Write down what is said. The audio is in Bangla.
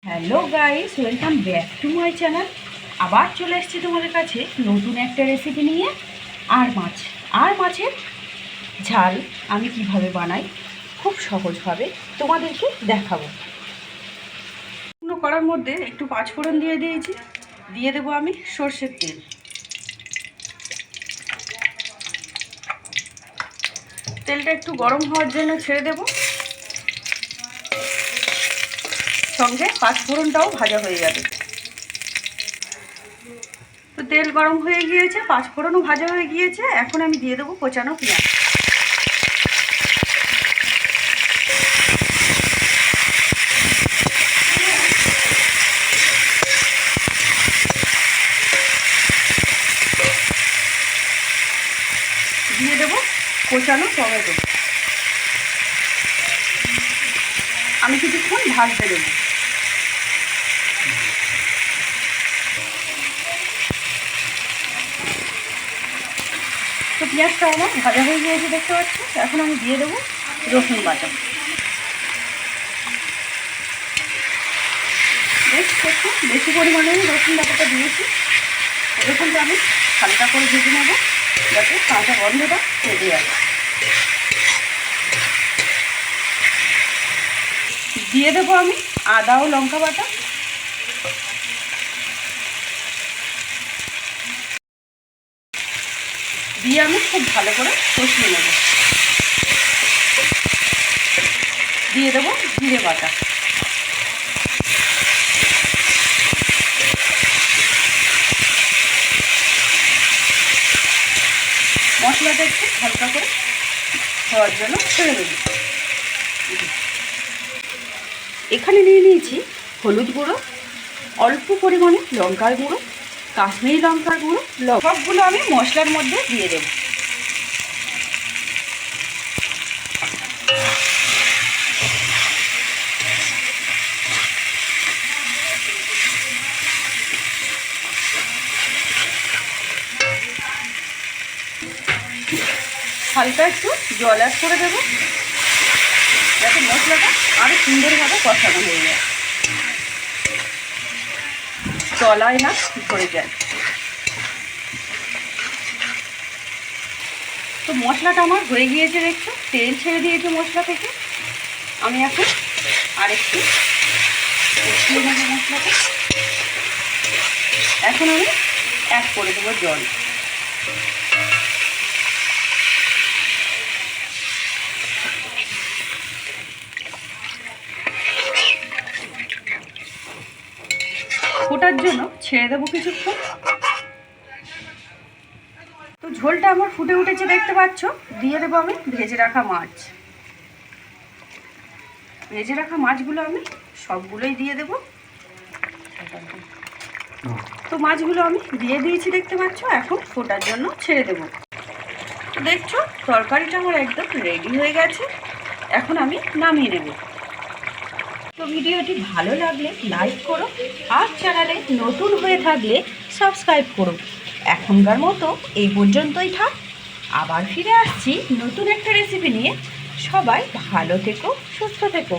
Hello guys, welcome back to my channel. আবার চলে এসেছি তোমাদের কাছে নতুন একটা রেসিপি নিয়ে। আর মাছের ঝাল আমি কিভাবে বানাই খুব সহজভাবে তোমাদেরকে দেখাবো। শুকনো কড়ার মধ্যে একটু পাঁচফোড়ন দিয়ে দিয়েছি, দিয়ে দেবো আমি সর্ষের তেল। তেলটা একটু গরম হওয়ার জন্য ছেড়ে দেব, সঙ্গে পাঁচফোড়নটাও ভাজা হয়ে যাবে। তো তেল গরম হয়ে গিয়েছে, পাঁচফোড়নও ভাজা হয়ে গিয়েছে। এখন আমি দিয়ে দেবো কোচানো পেঁয়াজ। দিয়ে দেবো কোচানো টমেটো। আমি কিছুক্ষণ ভাজতে দেবো। তো পেঁয়াজটা আমার ভাজা হয়ে গিয়েছে দেখতে পাচ্ছি। এখন আমি দিয়ে দেবো রসুন বাটা। একটু বেশি পরিমাণে রসুন বাটাটা দিয়েছি। রসুনটা আমি হালকা করে ভেজে নেব যাতে কাঁচা গন্ধটা কেটে যায়। দিয়ে দেবো আমি আদা ও লঙ্কা বাটা। দিয়ে আমি খুব ভালো করে কষিয়ে নেব। দিয়ে দেবো জিরে বাটা। মশলাটা একটু হালকা করে হওয়ার জন্য ছেড়ে দেব। এখানে নিয়ে নিয়েছি হলুদ গুঁড়ো, অল্প পরিমাণে লঙ্কার গুঁড়ো, কাশ্মীরি লঙ্কার গুঁড়ো, সবগুলো আমি মশলার মধ্যে দিয়ে দেব। হালকা একটু জল অ্যাড করে দেবো যাতে মশলাটা আরও সুন্দরভাবে কষানো হয়ে যায়, তলায় না ধরে যায়। তো মশলাটা আমার হয়ে গিয়েছে দেখছো, তেল ছেড়ে দিয়েছে মশলা থেকে। আমি এখন আরেকটু কষিয়ে নেব মশলাটা। এখন আমি অ্যাড করে দেবো জল। ফোটার জন্য ছেড়ে দেবো কিছুক্ষণ। তো ঝোলটা আমার ফুটে উঠেছে দেখতে পাচ্ছ। দিয়ে দেবো আমি ভেজে রাখা মাছ। ভেজে রাখা মাছগুলো আমি সবগুলোই দিয়ে দেবো। তো মাছগুলো আমি দিয়ে দিয়েছি দেখতে পাচ্ছ। এখন ফোটার জন্য ছেড়ে দেবো। তো দেখছো তরকারিটা আমার একদম রেডি হয়ে গেছে। এখন আমি নামিয়ে নেব। তো ভিডিওটি ভালো লাগলে লাইক করো, আর চ্যানেলে নতুন হয়ে থাকলে সাবস্ক্রাইব করো। এখনকার মতো এই পর্যন্তই থাক। আবার ফিরে আসছি নতুন একটা রেসিপি নিয়ে। সবাই ভালো থেকো, সুস্থ থেকো।